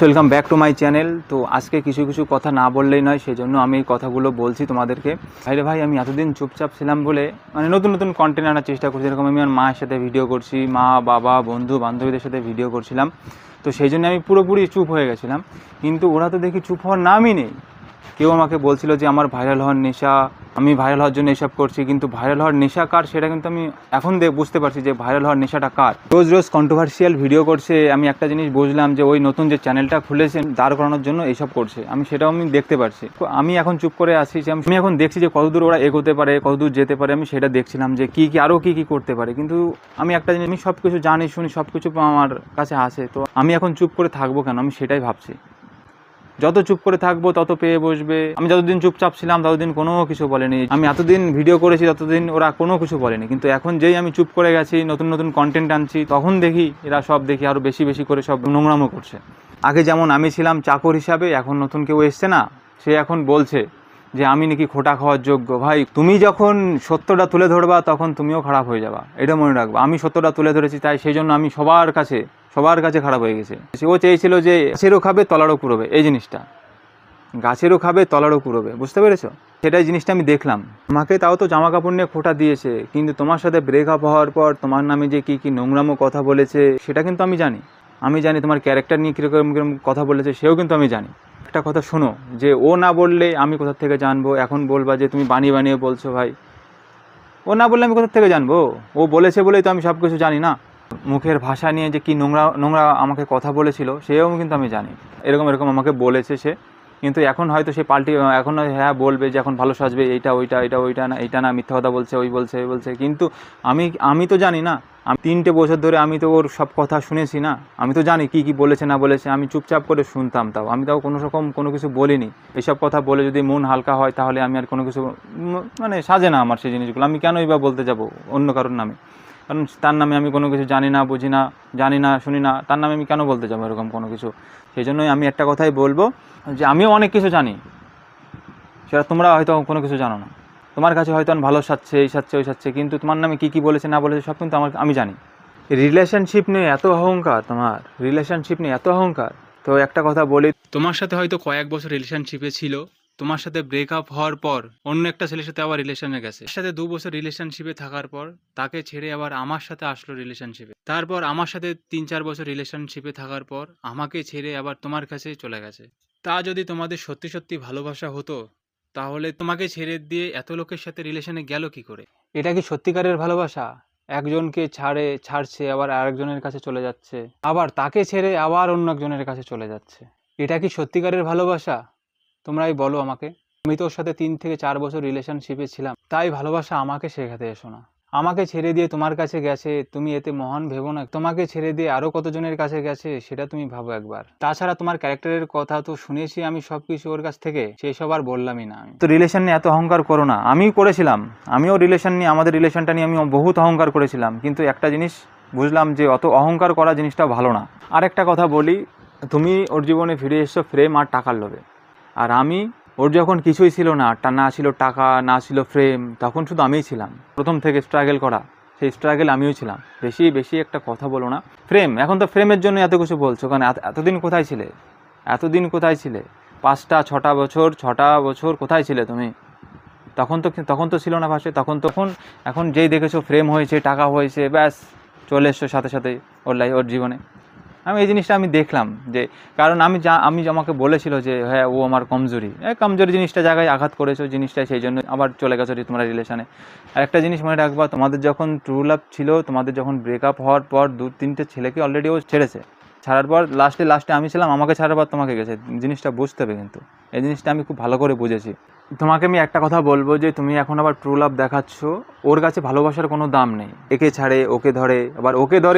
Welcome back to my channel. তো আজকে কিছু কিছু কথা না বললেই নয়, সেজন্য আমি এই কথাগুলো বলছি তোমাদেরকে। ভাই আমি এতদিন চুপচাপ ছিলাম বলে নতুন নতুন কন্টেন্ট আনার চেষ্টা করছি। যেরকম আমি আমার মায়ের সাথে ভিডিও করছি, মা বাবা বন্ধু বান্ধবীদের সাথে ভিডিও করছিলাম, তো সেই জন্য আমি পুরোপুরি চুপ হয়ে গেছিলাম। কিন্তু ওরা তো দেখি চুপ হওয়ার নামই নেই। কেউ আমাকে বলছিল যে আমার ভাইরাল হওয়ার নেশা, আমি ভাইরাল হওয়ার জন্য এসব করছি, কিন্তু ভাইরাল হওয়ার নেশা কার সেটা কিন্তু আমি এখন বুঝতে পারছি যে ভাইরাল হওয়ার নেশাটা কার। রোজ রোজ কন্ট্রোভার্সিয়াল ভিডিও করছে। আমি একটা জিনিস বুঝলাম যে ওই নতুন যে চ্যানেলটা খুলেছে দাঁড় করানোর জন্য এইসব করছে, আমি সেটাও আমি দেখতে পারছি। আমি এখন চুপ করে আছি যে আমি এখন দেখছি যে কতদূর ওরা এগোতে পারে, কতদূর যেতে পারে। আমি সেটা দেখছিলাম যে কী কী আরও কী কী করতে পারে। কিন্তু আমি একটা জিনিস, আমি সব কিছু জানি শুনি, সব কিছু আমার কাছে আসে, তো আমি এখন চুপ করে থাকবো কেন? আমি সেটাই ভাবছি। যত চুপ করে থাকবো তত পেয়ে বসবে। আমি যতদিন চুপচাপ ছিলাম ততদিন কোনো কিছু বলেনি। আমি এতদিন ভিডিও করেছি ততদিন ওরা কোনো কিছু বলেনি। কিন্তু এখন যেই আমি চুপ করে গেছি, নতুন নতুন কন্টেন্ট আনছি, তখন দেখি এরা সব দেখি আরও বেশি বেশি করে সব নোংরামো করছে। আগে যেমন আমি ছিলাম চাকর হিসাবে, এখন নতুন কেউ এসছে না, সে এখন বলছে যে আমি নাকি খোটা খাওয়ার যোগ্য। ভাই, তুমি যখন সত্যটা তুলে ধরবা তখন তুমিও খারাপ হয়ে যাবা, এটা মনে রাখবা। আমি সত্যটা তুলে ধরেছি, তাই সেই জন্য আমি সবার কাছে খারাপ হয়ে গেছে। ও চেয়েছিল যে গাছেরও খাবে তলারও কুড়োবে, এই জিনিসটা গাছেরও খাবে তলারও কুড়োবে, বুঝতে পেরেছো? সেটাই জিনিসটা আমি দেখলাম। আমাকে তাও তো জামা কাপড় নিয়ে খোটা দিয়েছে, কিন্তু তোমার সাথে ব্রেকআপ হওয়ার পর তোমার নামে যে কী কী নোংরামো কথা বলেছে সেটা কিন্তু আমি জানি। তোমার ক্যারেক্টার নিয়ে কীরকম কীরকম কথা বলেছে সেও কিন্তু আমি জানি। একটা কথা শোনো, যে ও না বললে আমি কোথা থেকে জানবো? এখন বলবা যে তুমি বানিয়ে বানিয়ে বলছো। ভাই, ও না বললে আমি কোথা থেকে জানবো? ও বলেছে বলেই তো আমি সব কিছু জানি না। মুখের ভাষা নিয়ে যে কী নোংরা নোংরা আমাকে কথা বলেছিল সেও কিন্তু আমি জানি। এরকম এরকম আমাকে বলেছে সে, কিন্তু এখন হয়তো সে পাল্টি, এখন হ্যাঁ বলবে যে এখন ভালো সাজবে, এইটা ওইটা, এইটা না মিথ্যা কথা বলছে, ওই বলছে ওই বলছে। কিন্তু আমি তো জানি না। আমি 3টে বছর ধরে আমি তো ওর সব কথা শুনেছি না। আমি তো জানি কী কী বলেছে না বলেছে। আমি চুপচাপ করে শুনতাম, তাও কোনো রকম কোনো কিছু বলিনি। এইসব কথা বলে যদি মন হালকা হয় তাহলে আমি আর কোনো কিছু সাজে না আমার সেই জিনিসগুলো। আমি কেনই বা বলতে যাব অন্য কারোর নামে? কারণ তার নামে আমি কোনো কিছু জানি না, বুঝি না, জানি না, শুনি না, তার নামে আমি কেন বলতে যাবো এরকম কোনো কিছু? সেই জন্যই আমি একটা কথাই বলবো, যে আমিও অনেক কিছু জানি, সেটা তোমরা হয়তো কোনো কিছু জানো না। তোমার কাছে হয়তো ভালো সাজছে, এই সাজছে ওই সাজছে, কিন্তু তোমার নামে কী কী বলেছে না বলেছে সব কিন্তু আমি জানি। রিলেশনশিপ নিয়ে এত অহংকার, তো একটা কথা বলি, তোমার সাথে হয়তো কয়েক বছর রিলেশনশিপে ছিল, তোমার সাথে ব্রেকআপ হওয়ার পর অন্য একটা ছেলের সাথে আবার রিলেশনে গেছে, তার সাথে 2 বছর রিলেশনশিপে থাকার পর তাকে ছেড়ে আবার আমার সাথে আসলো রিলেশনশিপে, তারপর আমার সাথে 3-4 বছর রিলেশনশিপে থাকার পর আমাকে ছেড়ে আবার তোমার কাছে চলে গেছে। তা যদি তোমাদের সত্যি সত্যি ভালোবাসা হতো, তাহলে তোমাকে ছেড়ে দিয়ে এত লোকের সাথে রিলেশনে গেল কি করে? এটা কি সত্যিকারের ভালোবাসা? একজনকে ছাড়ছে, আবার আরেকজনের কাছে চলে যাচ্ছে, আবার তাকে ছেড়ে আবার অন্য একজনের কাছে চলে যাচ্ছে। এটা কি সত্যিকারের ভালোবাসা? তোমরাই বলো আমাকে। আমি তোর সাথে 3 থেকে 4 বছর রিলেশনশিপে ছিলাম, তাই ভালোবাসা আমাকে শেখাতে এসো না। আমাকে ছেড়ে দিয়ে তোমার কাছে গেছে, তুমি এতে মহান ভেবো না। তোমাকে ছেড়ে দিয়ে আরো কতজনের কাছে গেছে সেটা তুমি ভাবো একবার। তাছাড়া তোমার ক্যারেক্টারের কথা তো শুনেছি আমি সবকিছু ওর কাছ থেকে, সেই সব আর বললামই না। আমি তো রিলেশন নিয়ে এত অহংকার করো না। আমিও করেছিলাম, আমিও রিলেশন নিয়ে, আমাদের রিলেশনটা নিয়ে আমি বহুত অহংকার করেছিলাম, কিন্তু একটা জিনিস বুঝলাম যে অত অহংকার করা জিনিসটা ভালো না। আর একটা কথা বলি, তুমি ওর জীবনে ফিরে এসছো ফ্রেম আর টাকার লোভে, আর ওর যখন কিছুই ছিল না, না ছিল টাকা, না ছিল ফ্রেম, তখন শুধু আমিই ছিলাম। প্রথম থেকে স্ট্রাগল করা, সেই স্ট্রাগল আমিও ছিলাম। বেশি বেশি একটা কথা বলো না। ফ্রেম, এখন তো ফ্রেমের জন্য এত কিছু বলছো, কারণ এতদিন কোথায় ছিলে? 6টা বছর কোথায় ছিলে তুমি? তখন তো ছিল না পাশে। এখন যেই দেখেছো ফ্রেম হয়েছে, টাকা হয়েছে, ব্যাস চলে এসছো সাথে সাথে ওর জীবনে। এই জিনিসটা আমি দেখলাম, যে কারণ আমি আমাকে বলেছিল যে হ্যাঁ ও আমার কমজোরি জিনিসটা জায়গায় আঘাত করেছো জিনিসটা, সেই জন্য আবার চলে গেছো তোমরা রিলেশনে। আর একটা জিনিস মনে রাখবা, তোমাদের যখন ট্রু লাভ ছিল, তোমাদের যখন ব্রেকআপ হওয়ার পর 2-3টে ছেলেকে অলরেডি ও ছেড়েছে। ছাড়ার পর লাস্টে আমি ছিলাম, আমাকে ছাড়ার পর তোমাকে গেছে। জিনিসটা বুঝতে হবে, কিন্তু এই জিনিসটা আমি খুব ভালো করে বুঝেছি। তোমাকে আমি একটা কথা বলবো, যে তুমি এখন আবার ট্রু লাভ দেখাচ্ছ, ওর কাছে ভালোবাসার কোনো দাম নেই। একে ছাড়ে, ওকে ধরে,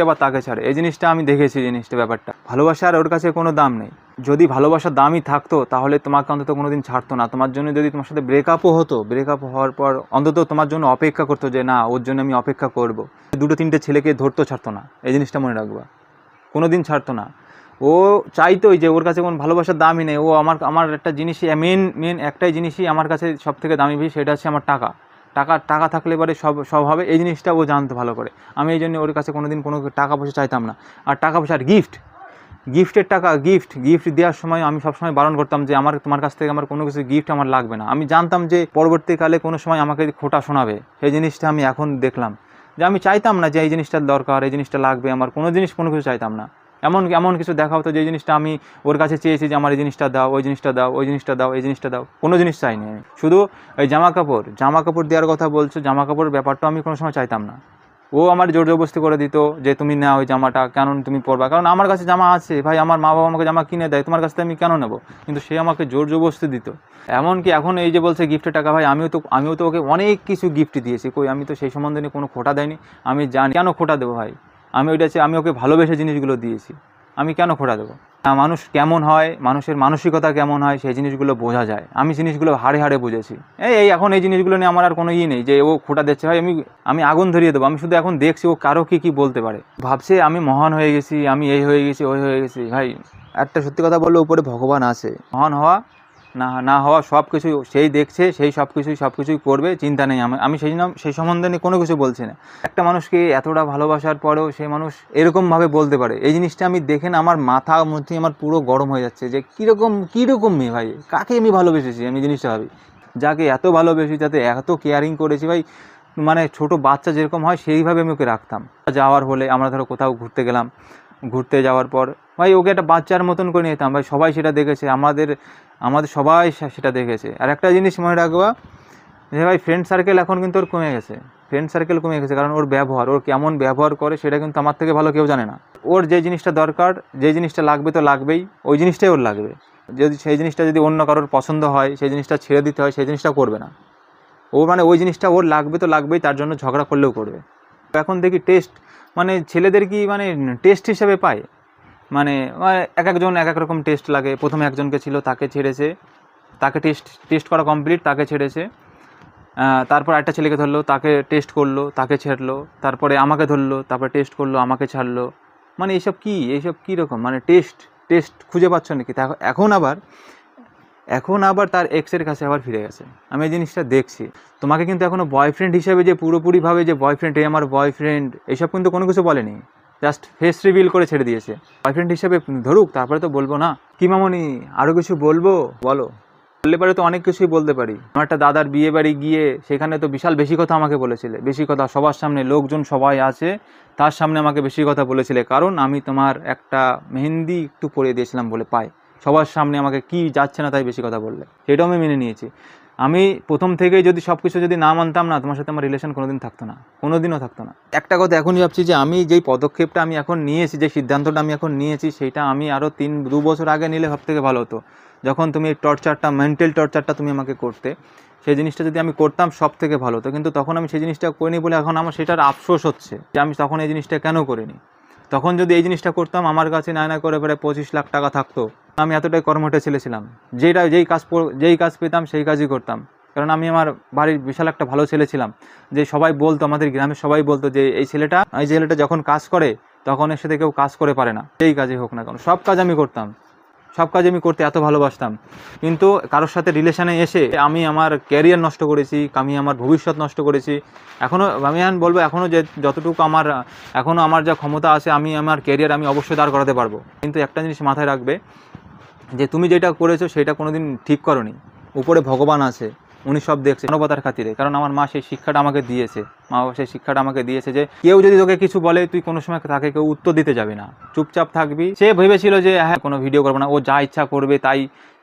আবার তাকে ছাড়ে, এই জিনিসটা আমি দেখেছি। ব্যাপারটা ভালোবাসার ওর কাছে কোনো দাম নেই। যদি ভালোবাসার দামই থাকতো তাহলে তোমাকে অন্তত কোনোদিন ছাড়তো না। তোমার জন্য যদি তোমার সাথে ব্রেকআপও হতো, ব্রেকআপ হওয়ার পর অন্তত তোমার জন্য অপেক্ষা করতো, যে না ওর জন্য আমি অপেক্ষা করবো। 2-3টে ছেলেকে ধরতো, ছাড়তো না। এই জিনিসটা মনে রাখবা, কোনোদিন ছাড়তো না। ও চাইতোই যে ওর কাছে কোনো ভালোবাসার দামই নেই। ও আমার একটা জিনিসই, মেন একটাই জিনিসই আমার কাছে সব থেকে দামি বেশি, সেটা হচ্ছে আমার টাকা থাকলে এবারে সব হবে। এই জিনিসটা ও জানতো ভালো করে। আমি এই জন্য ওর কাছে কোনোদিন কোনো টাকা পয়সা চাইতাম না। আর টাকা পয়সা আর গিফটের টাকা গিফট দেওয়ার সময় আমি সবসময় বারণ করতাম যে তোমার কাছ থেকে আমার কোনো কিছু গিফট আমার লাগবে না। আমি জানতাম যে পরবর্তীকালে কোনো সময় আমাকে খোঁটা শোনাবে, সেই জিনিসটা আমি এখন দেখলাম যে আমি চাইতাম না যে এই জিনিসটার দরকার, এই জিনিসটা লাগবে, আমার কোনো কিছু চাইতাম না। এমন কিছু দেখা হতো যে জিনিসটা আমি ওর কাছে চেয়েছি যে আমার এই জিনিসটা দাও, ওই জিনিসটা দাও, ওই জিনিসটা দাও, এই জিনিসটা দাও, কোনো জিনিস চাইনি আমি। শুধু ওই জামা কাপড় দেওয়ার কথা বলছো, জামা কাপড়ের ব্যাপারটা আমি কোনো সময় চাইতাম না। ও আমার জোর জবরদস্তি করে দিত যে তুমি না ওই জামাটা কেন তুমি পরবা, কারণ আমার কাছে জামা আছে ভাই, আমার মা বাবা আমাকে জামা কিনে দেয়, তোমার কাছ থেকে আমি কেন নেবো? কিন্তু সে আমাকে জোর জবরদস্তি দিত। এমনকি এখন এই যে বলছে গিফটের টাকা, ভাই আমিও তো ওকে অনেক কিছু গিফট দিয়েছি, কই আমি তো সেই সম্বন্ধে নিয়ে কোনো খোঁটা দেয়নি। আমি জানি কেন খোঁটা দেবো ভাই, আমি ওকে ভালোবেসে জিনিসগুলো দিয়েছি, আমি কেন খোঁটা দেবো? মানুষ কেমন হয়, মানুষের মানসিকতা কেমন হয় সেই জিনিসগুলো বোঝা যায়। আমি জিনিসগুলো হাড়ে বুঝেছি। এখন এই জিনিসগুলো নিয়ে আমার আর কোনো নেই যে ও খোঁটা দিচ্ছে ভাই, আমি আগুন ধরিয়ে দেবো। আমি শুধু এখন দেখছি ও কারো কি বলতে পারে, ভাবছে আমি মহান হয়ে গেছি, আমি এই হয়ে গেছি, ওই হয়ে গেছি। ভাই একটা সত্যি কথা বললে উপরে ভগবান আছে, মহান হওয়া না হওয়া সব কিছু সেই দেখছে, সেই সব কিছুই করবে, চিন্তা নেই। আমি সেই সম্বন্ধে নিয়ে কোনো কিছু বলছি না। একটা মানুষকে এতটা ভালোবাসার পরেও সেই মানুষ এরকমভাবে বলতে পারে, এই জিনিসটা আমি দেখে না আমার মাথার মধ্যে আমার পুরো গরম হয়ে যাচ্ছে যে কীরকম মেয়ে ভাই, কাকে আমি ভালোবেসেছি। আমি জিনিসটা ভাবি, যাকে এত ভালোবেসি, যাতে এত কেয়ারিং করেছি ভাই, মানে ছোট বাচ্চা যেরকম হয় সেইভাবে আমি ওকে রাখতাম। যাওয়ার হলে আমরা ধরো কোথাও ঘুরতে গেলাম, ঘুরতে যাওয়ার পর ভাই ওকে একটা বাচ্চার মতন করে নিয়ে যেতাম ভাই, সবাই সেটা দেখেছে, আমাদের সবাই সেটা দেখেছে। আর একটা জিনিস মনে রাখবা যে ভাই ফ্রেন্ড সার্কেল এখন কিন্তু ওর কমে গেছে, কারণ ওর কেমন ব্যবহার করে সেটা কিন্তু আমার থেকে ভালো কেউ জানে না। ওর যে জিনিসটা দরকার, যে জিনিসটা লাগবে তো লাগবেই, ওই জিনিসটাই ওর লাগবে। সেই জিনিসটা যদি অন্য কারোর পছন্দ হয়, সেই জিনিসটা ছেড়ে দিতে হয়, সেই জিনিসটা করবে না ও। মানে ওই জিনিসটা ওর লাগবে তো লাগবেই, তার জন্য ঝগড়া করলেও করবে। এখন দেখি টেস্ট, মানে ছেলেদের কি মানে টেস্ট হিসেবে পায়, মানে এক একজন এক এক রকম টেস্ট লাগে। প্রথমে একজনকে ছিল, তাকে ছেড়েছে, তাকে টেস্ট করা কমপ্লিট, তাকে ছেড়েছে। তারপর একটা ছেলেকে ধরলো, তাকে টেস্ট করলো, তাকে ছাড়লো। তারপরে আমাকে ধরলো, তারপরে টেস্ট করলো, আমাকে ছাড়লো। মানে এইসব কী রকম, মানে টেস্ট খুঁজে পাচ্ছ নাকি? এখন আবার তার এক্সের কাছে আবার ফিরে গেছে। আমি এই জিনিসটা দেখছি। তোমাকে কিন্তু এখনও বয়ফ্রেন্ড হিসেবে যে পুরোপুরিভাবে যে বয়ফ্রেন্ড, আমার বয়ফ্রেন্ড, এইসব কিন্তু কোনো কিছু বলেনি, জাস্ট ফেস রিভিল করে ছেড়ে দিয়েছে। বয়ফ্রেন্ড হিসেবে ধরুক, তারপরে তো বলবো না। কি মামনি, আরও কিছু বলবো? বলো। বললে পারে তো অনেক কিছুই বলতে পারি। আমার একটা দাদার বিয়ে বাড়ি গিয়ে সেখানে তো বিশাল বেশি কথা আমাকে বলেছিলে, বেশি কথা সবার সামনে, লোকজন সবাই আছে তার সামনে আমাকে বেশি কথা বলেছিলে, কারণ আমি তোমার একটা মেহেন্দি একটু পরিয়ে দিয়েছিলাম বলে পাই, সবার সামনে আমাকে কি যাচ্ছে না তাই বেশি কথা বললে। সেটাও আমি মেনে নিয়েছি। আমি প্রথম থেকেই যদি সব কিছু যদি না মানতাম না, তোমার সাথে আমার রিলেশন কোনোদিনও থাকতো না। একটা কথা এখনই ভাবছি যে আমি যেই পদক্ষেপটা আমি এখন নিয়েছি, যে সিদ্ধান্তটা আমি এখন নিয়েছি, সেইটা আমি আরও 2 বছর আগে নিলে সব থেকে ভালো হতো। যখন তুমি মেন্টাল টর্চারটা তুমি আমাকে করতে, সেই জিনিসটা যদি আমি করতাম সব থেকে ভালো হতো। কিন্তু তখন আমি সেই জিনিসটা করিনি বলে এখন আমার সেটার আফসোস হচ্ছে যে আমি তখন এই জিনিসটা কেন করিনি। তখন যদি এই জিনিসটা করতাম, আমার কাছে না করে প্রায় 25 লাখ টাকা থাকতো। আমি এতটাই কর্মঠে ছেলে ছিলাম, যেই কাজ পেতাম সেই কাজই করতাম। কারণ আমি আমার বাড়ির বিশাল একটা ভালো ছেলে ছিলাম, যে সবাই বলতো, আমাদের গ্রামের সবাই বলতো যে এই ছেলেটা যখন কাজ করে তখন এর সাথে কেউ কাজ করে পারে না, যেই কাজই হোক না কেন। সব কাজ আমি করতে এত ভালোবাসতাম। কিন্তু কারোর সাথে রিলেশনে এসে আমি আমার ক্যারিয়ার নষ্ট করেছি, আমি আমার ভবিষ্যৎ নষ্ট করেছি। আমি বলবো এখনও যে যতটুকু এখনও আমার যা ক্ষমতা আছে, আমি আমার ক্যারিয়ার আমি অবশ্যই দাঁড় করাতে পারবো। কিন্তু একটা জিনিস মাথায় রাখবে, যে তুমি যেটা করেছো সেটা কোনোদিন ঠিক করোনি। উপরে ভগবান আছে, উনি সব দেখছে মানবতার খাতিরে। কারণ আমার মা সেই শিক্ষাটা আমাকে দিয়েছে, যে কেউ যদি তোকে কিছু বলে, তুই কোনো সময় তাকে কেউ উত্তর দিতে যাবি না, চুপচাপ থাকবি। সে ভেবেছিল যে হ্যাঁ কোনো ভিডিও করবো না, ও যা ইচ্ছা করবে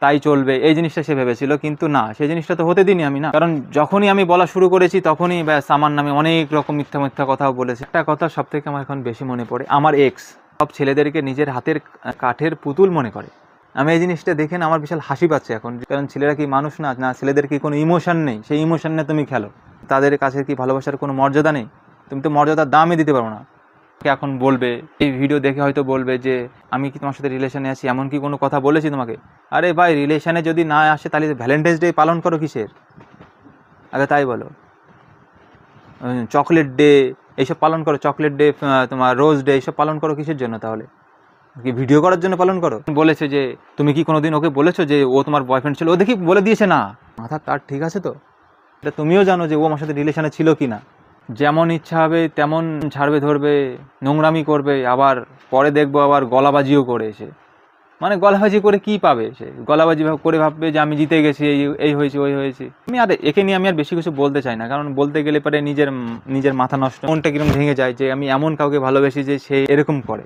তাই চলবে, এই জিনিসটা সে ভেবেছিল। কিন্তু না, সেই জিনিসটা তো হতে দিইনি আমি না। কারণ যখনই আমি বলা শুরু করেছি, তখনই ব্যাস আমার নামে অনেক রকম মিথ্যা কথাও বলেছে। একটা কথা সব থেকে আমার এখন বেশি মনে পড়ে, আমার এক্স সব ছেলেদেরকে নিজের হাতের কাঠের পুতুল মনে করে। আমি এই জিনিসটা দেখে না আমার বিশাল হাসি পাচ্ছে এখন। কারণ ছেলেরা কি মানুষ না? ছেলেদের কি কোনো ইমোশন নেই? সেই ইমোশন নিয়ে তুমি খেলো। তাদের কাছে কি ভালোবাসার কোনো মর্যাদা নেই? তুমি তো মর্যাদার দামই দিতে পারো না। এখন বলবে, এই ভিডিও দেখে হয়তো বলবে যে আমি কি তোমার সাথে রিলেশনে আছি, এমন কি কোনো কথা বলেছি তোমাকে? আরে ভাই, রিলেশনে যদি না আসে তাহলে ভ্যালেন্টাইন্স ডে পালন করো কিসের? আগে তাই বলো। চকলেট ডে এইসব পালন করো, চকলেট ডে, তোমার রোজ ডে, এইসব পালন করো কিসের জন্য? তাহলে কি ভিডিও করার জন্য পালন করো? বলেছে যে তুমি কি কোনোদিন ওকে বলেছো যে ও তোমার বয়ফ্রেন্ড ছিল? ও দেখি বলে দিয়েছে না, মাথা তার ঠিক আছে তো? এটা তুমিও জানো যে ও আমার সাথে রিলেশনে ছিল কি না। যেমন ইচ্ছা হবে তেমন ছাড়বে ধরবে, নোংরামি করবে, আবার পরে দেখবো আবার গলাবাজিও করে এসে। মানে গলাবাজি করে কি পাবে সে? গলাবাজি করে ভাববে যে আমি জিতে গেছি, এই হয়েছে ওই হয়েছে। আমি আর একে নিয়ে আমি আর বেশি কিছু বলতে চাই না, কারণ বলতে গেলে পরে নিজের মাথা নষ্ট, মনটা কিরকম ভেঙে যায় যে আমি এমন কাউকে ভালোবেসি যে সে এরকম করে।